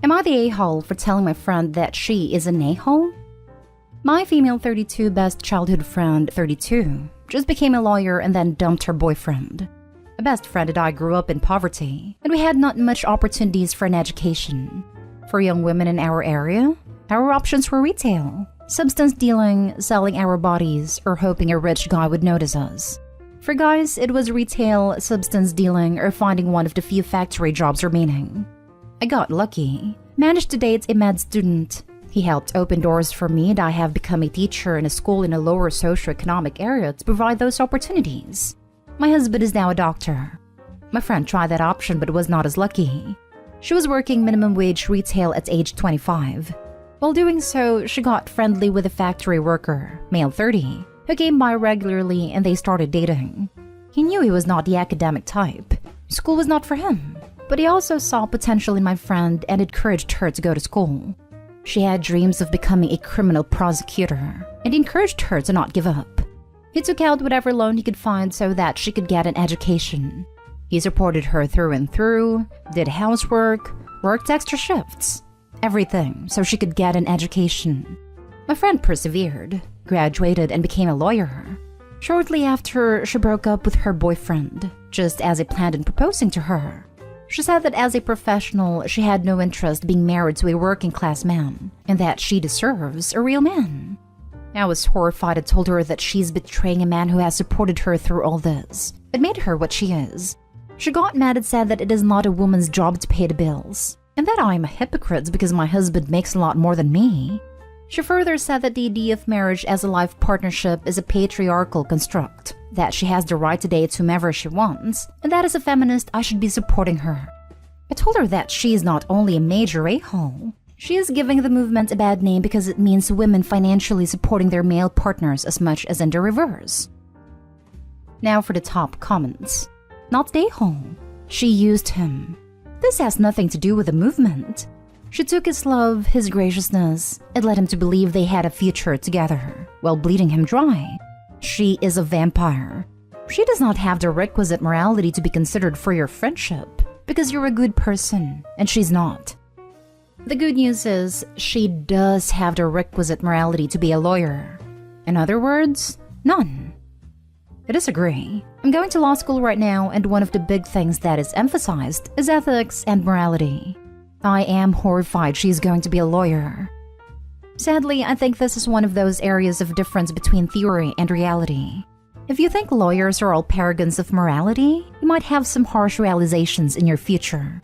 Am I the a-hole for telling my friend that she is an a-hole? My female 32 best childhood friend, 32, just became a lawyer and then dumped her boyfriend. A best friend and I grew up in poverty, and we had not much opportunities for an education. For young women in our area, our options were retail, substance dealing, selling our bodies, or hoping a rich guy would notice us. For guys, it was retail, substance dealing, or finding one of the few factory jobs remaining. I got lucky, managed to date a med student. He helped open doors for me, and I have become a teacher in a school in a lower socioeconomic area to provide those opportunities. My husband is now a doctor. My friend tried that option but was not as lucky. She was working minimum wage retail at age 25. While doing so, she got friendly with a factory worker, male 30, who came by regularly and they started dating. He knew he was not the academic type. School was not for him. But he also saw potential in my friend and encouraged her to go to school. She had dreams of becoming a criminal prosecutor and encouraged her to not give up. He took out whatever loan he could find so that she could get an education. He supported her through and through, did housework, worked extra shifts, everything so she could get an education. My friend persevered, graduated, and became a lawyer. Shortly after, she broke up with her boyfriend, just as he planned on proposing to her. She said that as a professional, she had no interest being married to a working-class man, and that she deserves a real man. I was horrified and told her that she's betraying a man who has supported her through all this. It made her what she is. She got mad and said that it is not a woman's job to pay the bills, and that I am a hypocrite because my husband makes a lot more than me. She further said that the idea of marriage as a life partnership is a patriarchal construct, that she has the right to date whomever she wants, and that as a feminist I should be supporting her. I told her that she is not only a major a-hole, she is giving the movement a bad name because it means women financially supporting their male partners as much as in the reverse. Now for the top comments. Not the a-hole. She used him. This has nothing to do with the movement. She took his love, his graciousness, and led him to believe they had a future together, while bleeding him dry. She is a vampire. She does not have the requisite morality to be considered for your friendship, because you're a good person, and she's not. The good news is, she does have the requisite morality to be a lawyer. In other words, none. I disagree. I'm going to law school right now, and one of the big things that is emphasized is ethics and morality. I am horrified she's going to be a lawyer. Sadly, I think this is one of those areas of difference between theory and reality. If you think lawyers are all paragons of morality, you might have some harsh realizations in your future.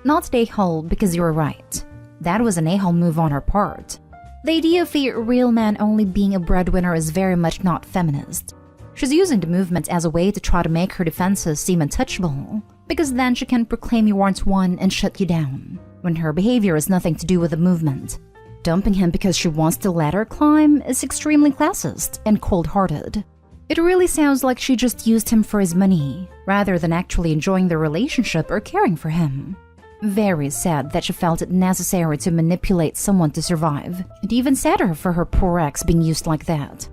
Not an a-hole because you were right. That was an a-hole move on her part. The idea of a real man only being a breadwinner is very much not feminist. She's using the movement as a way to try to make her defenses seem untouchable, because then she can proclaim you aren't one and shut you down, when her behavior has nothing to do with the movement. Dumping him because she wants to ladder climb is extremely classist and cold-hearted. It really sounds like she just used him for his money, rather than actually enjoying the relationship or caring for him. Very sad that she felt it necessary to manipulate someone to survive, and even sadder for her poor ex being used like that.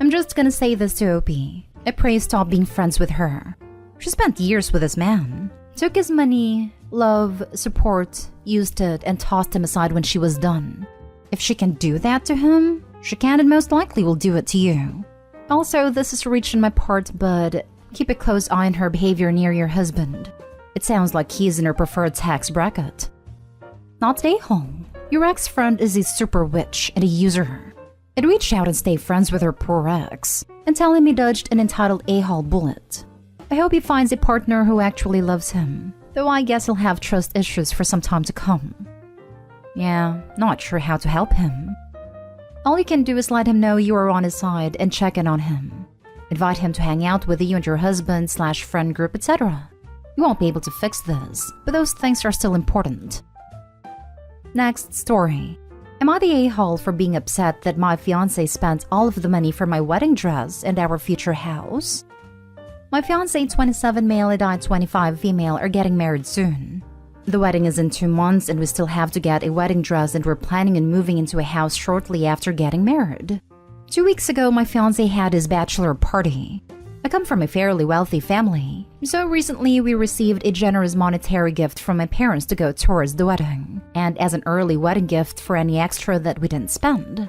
I'm just gonna say this to Opie. I pray stop being friends with her. She spent years with this man, took his money, love, support, used it, and tossed him aside when she was done. If she can do that to him, she can and most likely will do it to you. Also, this is a reach on my part, but keep a close eye on her behavior near your husband. It sounds like he's in her preferred tax bracket. Not an a-hole. Your ex-friend is a super witch and a user. I'd reach out and stay friends with her poor ex, and tell him he dodged an entitled a-hole bullet. I hope he finds a partner who actually loves him, though I guess he'll have trust issues for some time to come. Yeah, not sure how to help him. All you can do is let him know you are on his side and check in on him. Invite him to hang out with you and your husband/friend group, etc. You won't be able to fix this, but those things are still important. Next story. Am I the a-hole for being upset that my fiancé spent all of the money for my wedding dress and our future house? My fiancé, 27 male, and I, 25 female, are getting married soon. The wedding is in 2 months and we still have to get a wedding dress, and we're planning on moving into a house shortly after getting married. 2 weeks ago, my fiancé had his bachelor party. I come from a fairly wealthy family, so recently we received a generous monetary gift from my parents to go towards the wedding, and as an early wedding gift for any extra that we didn't spend.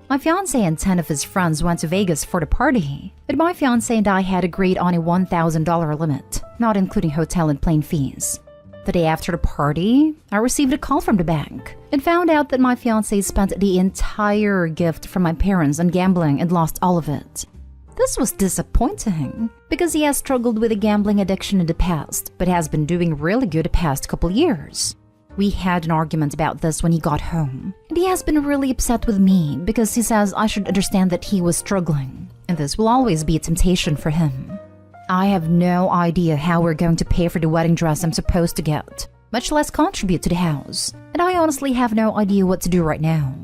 My fiancé and 10 of his friends went to Vegas for the party, but my fiancé and I had agreed on a $1,000 limit, not including hotel and plane fees. The day after the party, I received a call from the bank and found out that my fiancé spent the entire gift from my parents on gambling and lost all of it. This was disappointing because he has struggled with a gambling addiction in the past, but has been doing really good the past couple years. We had an argument about this when he got home, and he has been really upset with me because he says I should understand that he was struggling, and this will always be a temptation for him. I have no idea how we're going to pay for the wedding dress I'm supposed to get, much less contribute to the house, and I honestly have no idea what to do right now.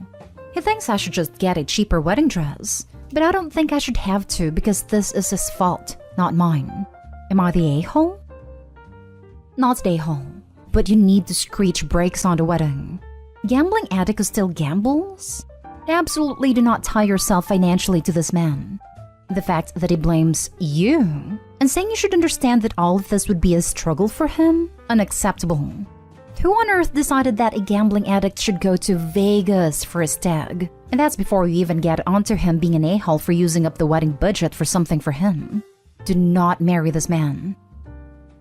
He thinks I should just get a cheaper wedding dress, but I don't think I should have to because this is his fault, not mine. Am I the a-hole? Not the a-hole, but you need to screech brakes on the wedding. Gambling addict who still gambles? Absolutely do not tie yourself financially to this man. The fact that he blames you and saying you should understand that all of this would be a struggle for him? Unacceptable. Who on earth decided that a gambling addict should go to Vegas for a stag? And that's before you even get onto him being an a-hole for using up the wedding budget for something for him. Do not marry this man.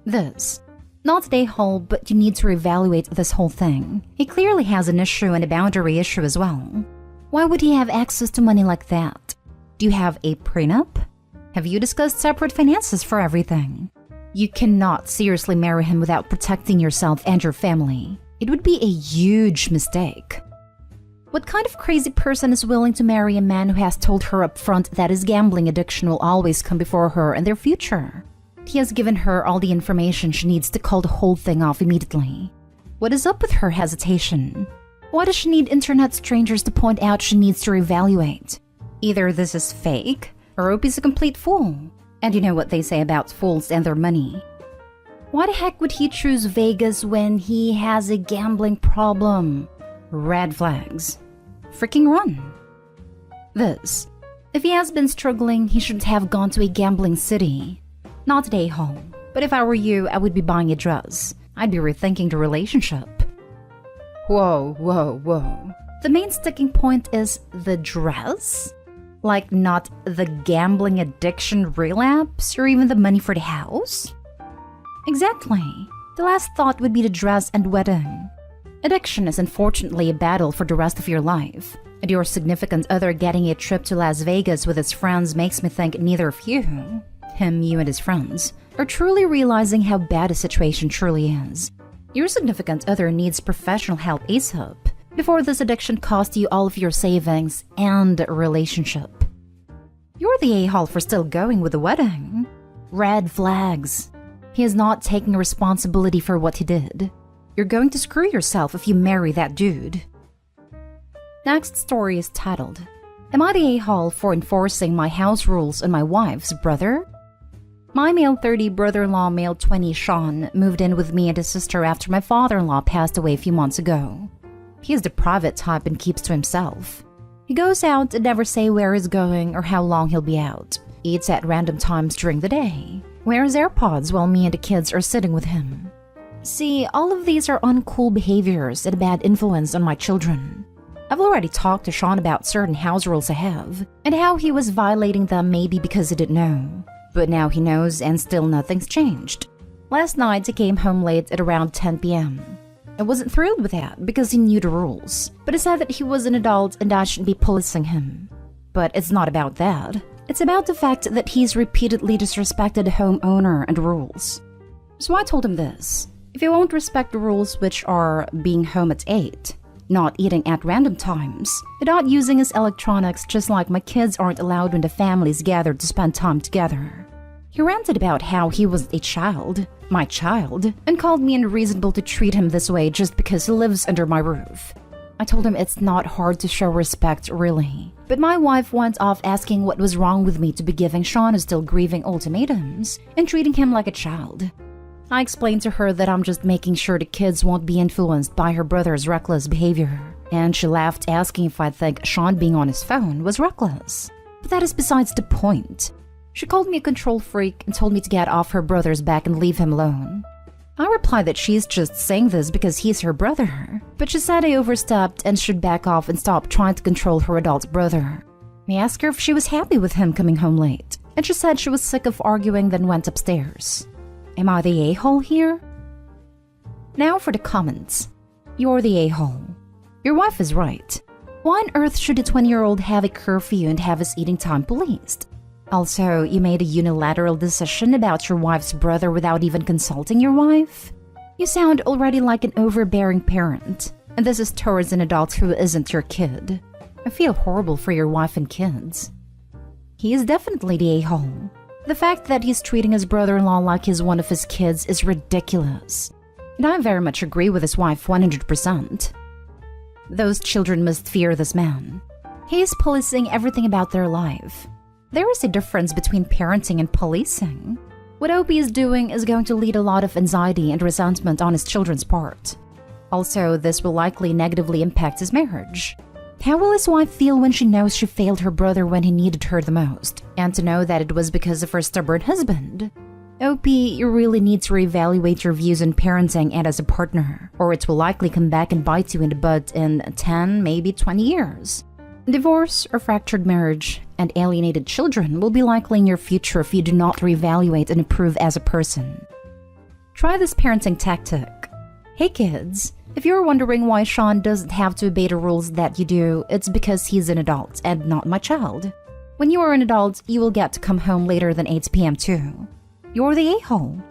This. Not the a-hole, but you need to reevaluate this whole thing. He clearly has an issue and a boundary issue as well. Why would he have access to money like that? Do you have a prenup? Have you discussed separate finances for everything? You cannot seriously marry him without protecting yourself and your family. It would be a huge mistake. What kind of crazy person is willing to marry a man who has told her up front that his gambling addiction will always come before her and their future? He has given her all the information she needs to call the whole thing off immediately. What is up with her hesitation? Why does she need internet strangers to point out she needs to reevaluate? Either this is fake, or Opie's is a complete fool. And you know what they say about fools and their money. Why the heck would he choose Vegas when he has a gambling problem? Red flags. Freaking run. This. If he has been struggling, he shouldn't have gone to a gambling city. Not a home. But if I were you, I would be buying a dress. I'd be rethinking the relationship. Whoa, whoa, whoa. The main sticking point is the dress? Like not the gambling addiction relapse or even the money for the house? Exactly. The last thought would be the dress and wedding. Addiction is unfortunately a battle for the rest of your life. And your significant other getting a trip to Las Vegas with his friends makes me think neither of you, him, you, and his friends, are truly realizing how bad the situation truly is. Your significant other needs professional help ASAP before this addiction costs you all of your savings and a relationship. You're the a-hole for still going with the wedding. Red flags. He is not taking responsibility for what he did. You're going to screw yourself if you marry that dude. Next story is titled, Am I the a-hole for enforcing my house rules on my wife's brother? My male 30 brother-in-law, male 20 Sean, moved in with me and his sister after my father-in-law passed away a few months ago. He is the private type and keeps to himself. He goes out and never say where he's going or how long he'll be out. Eats at random times during the day. Wears AirPods while me and the kids are sitting with him. See, all of these are uncool behaviors and a bad influence on my children. I've already talked to Sean about certain house rules I have, and how he was violating them maybe because he didn't know. But now he knows and still nothing's changed. Last night he came home late at around 10 p.m. I wasn't thrilled with that because he knew the rules, but he said that he was an adult and I shouldn't be policing him. But it's not about that. It's about the fact that he's repeatedly disrespected the homeowner and rules. So I told him this. If you won't respect the rules, which are being home at 8, not eating at random times, and not using his electronics just like my kids aren't allowed when the family's gathered to spend time together. He ranted about how he was a child, my child, and called me unreasonable to treat him this way just because he lives under my roof. I told him it's not hard to show respect, really. But my wife went off asking what was wrong with me to be giving Sean, who's still grieving, ultimatums and treating him like a child. I explained to her that I'm just making sure the kids won't be influenced by her brother's reckless behavior. And she laughed, asking if I think Sean being on his phone was reckless. But that is besides the point. She called me a control freak and told me to get off her brother's back and leave him alone. I replied that she's just saying this because he's her brother, but she said I overstepped and should back off and stop trying to control her adult brother. I asked her if she was happy with him coming home late, and she said she was sick of arguing, then went upstairs. Am I the a-hole here? Now for the comments. You're the a-hole. Your wife is right. Why on earth should a 20-year-old have a curfew and have his eating time policed? Also, you made a unilateral decision about your wife's brother without even consulting your wife? You sound already like an overbearing parent, and this is towards an adult who isn't your kid. I feel horrible for your wife and kids. He is definitely the a-hole. The fact that he's treating his brother-in-law like he's one of his kids is ridiculous. And I very much agree with his wife 100%. Those children must fear this man. He is policing everything about their life. There is a difference between parenting and policing. What Opie is doing is going to lead a lot of anxiety and resentment on his children's part. Also, this will likely negatively impact his marriage. How will his wife feel when she knows she failed her brother when he needed her the most, and to know that it was because of her stubborn husband? Opie, you really need to reevaluate your views on parenting and as a partner, or it will likely come back and bite you in the butt in 10, maybe 20 years. Divorce or fractured marriage and alienated children will be likely in your future if you do not reevaluate and improve as a person. Try this parenting tactic. Hey kids, if you're wondering why Sean doesn't have to obey the rules that you do, it's because he's an adult and not my child. When you are an adult, you will get to come home later than 8 p.m. too. You're the a-hole.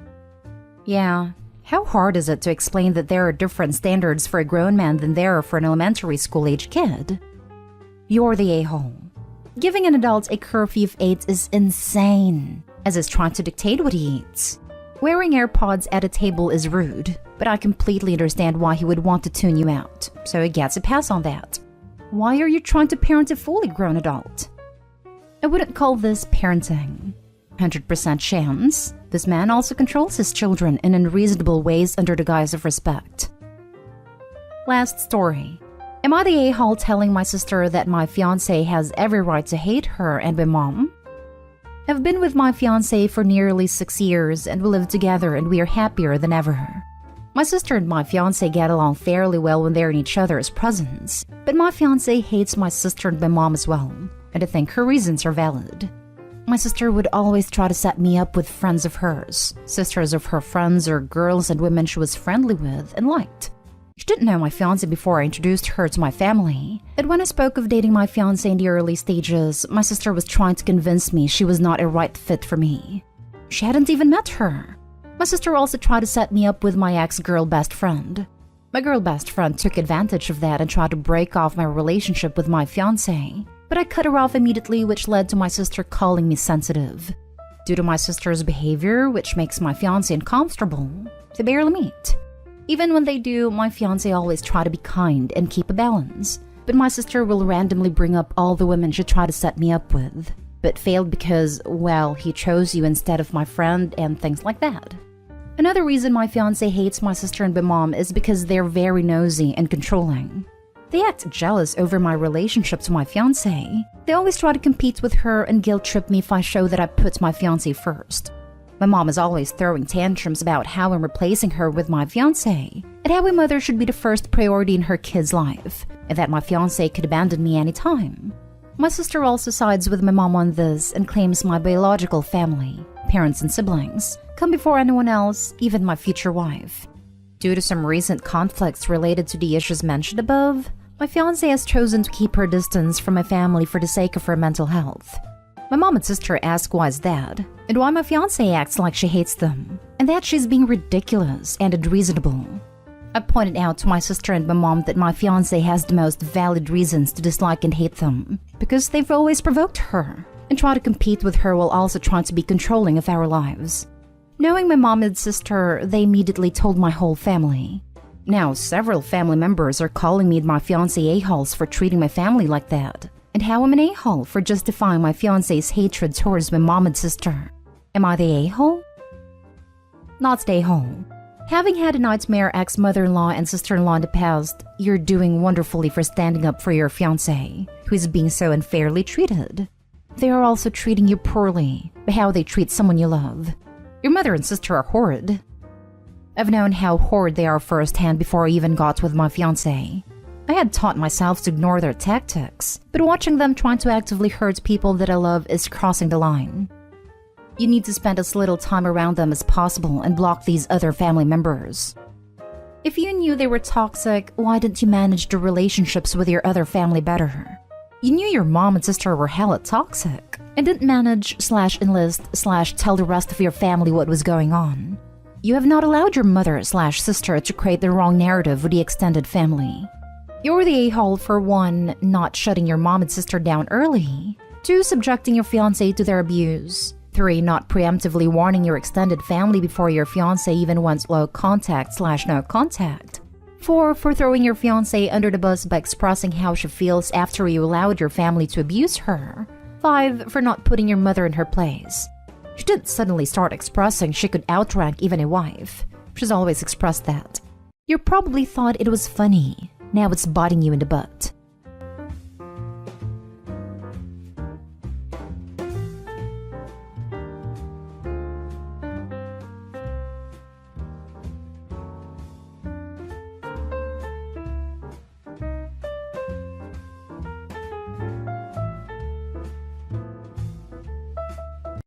Yeah, how hard is it to explain that there are different standards for a grown man than there are for an elementary school-age kid? You're the a-hole. Giving an adult a curfew of 8 is insane, as is trying to dictate what he eats. Wearing AirPods at a table is rude, but I completely understand why he would want to tune you out, so he gets a pass on that. Why are you trying to parent a fully grown adult? I wouldn't call this parenting. 100% chance, this man also controls his children in unreasonable ways under the guise of respect. Last story. Am I the a-hole telling my sister that my fiancé has every right to hate her and my mom? I've been with my fiancé for nearly 6 years and we live together and we are happier than ever. My sister and my fiancé get along fairly well when they're in each other's presence, but my fiancé hates my sister and my mom as well, and I think her reasons are valid. My sister would always try to set me up with friends of hers, sisters of her friends or girls and women she was friendly with and liked. She didn't know my fiancé before I introduced her to my family, but when I spoke of dating my fiancé in the early stages, my sister was trying to convince me she was not a right fit for me. She hadn't even met her. My sister also tried to set me up with my ex-girl best friend. My girl best friend took advantage of that and tried to break off my relationship with my fiancé, but I cut her off immediately, which led to my sister calling me sensitive. Due to my sister's behavior, which makes my fiancé uncomfortable, they barely meet. Even when they do, my fiancé always try to be kind and keep a balance, but my sister will randomly bring up all the women she tried to set me up with, but failed because, well, he chose you instead of my friend and things like that. Another reason my fiancé hates my sister and my mom is because they're very nosy and controlling. They act jealous over my relationship to my fiancé. They always try to compete with her and guilt trip me if I show that I put my fiancé first. My mom is always throwing tantrums about how I'm replacing her with my fiancé, and how a mother should be the first priority in her kid's life, and that my fiancé could abandon me anytime. My sister also sides with my mom on this and claims my biological family, parents and siblings, come before anyone else, even my future wife. Due to some recent conflicts related to the issues mentioned above, my fiancé has chosen to keep her distance from my family for the sake of her mental health. My mom and sister ask why is that, and why my fiancé acts like she hates them, and that she's being ridiculous and unreasonable. I pointed out to my sister and my mom that my fiancé has the most valid reasons to dislike and hate them, because they've always provoked her, and try to compete with her while also trying to be controlling of our lives. Knowing my mom and sister, they immediately told my whole family. Now, several family members are calling me and my fiancé a-holes for treating my family like that, and how I'm an a-hole for justifying my fiancé's hatred towards my mom and sister. Am I the a-hole? Not the a-hole. Having had a nightmare ex-mother-in-law and sister-in-law in the past, you're doing wonderfully for standing up for your fiancé, who is being so unfairly treated. They are also treating you poorly, by how they treat someone you love. Your mother and sister are horrid. I've known how horrid they are firsthand before I even got with my fiancé. I had taught myself to ignore their tactics, but watching them trying to actively hurt people that I love is crossing the line. You need to spend as little time around them as possible and block these other family members. If you knew they were toxic, why didn't you manage the relationships with your other family better? You knew your mom and sister were hella toxic and didn't manage/enlist/tell the rest of your family what was going on. You have not allowed your mother/sister to create the wrong narrative with the extended family. You're the a-hole for 1, not shutting your mom and sister down early, 2, subjecting your fiancé to their abuse, 3, not preemptively warning your extended family before your fiancé even wants low contact/no contact, 4, for throwing your fiancé under the bus by expressing how she feels after you allowed your family to abuse her, 5, for not putting your mother in her place. She didn't suddenly start expressing she could outrank even a wife. She's always expressed that. You probably thought it was funny. Now it's biting you in the butt.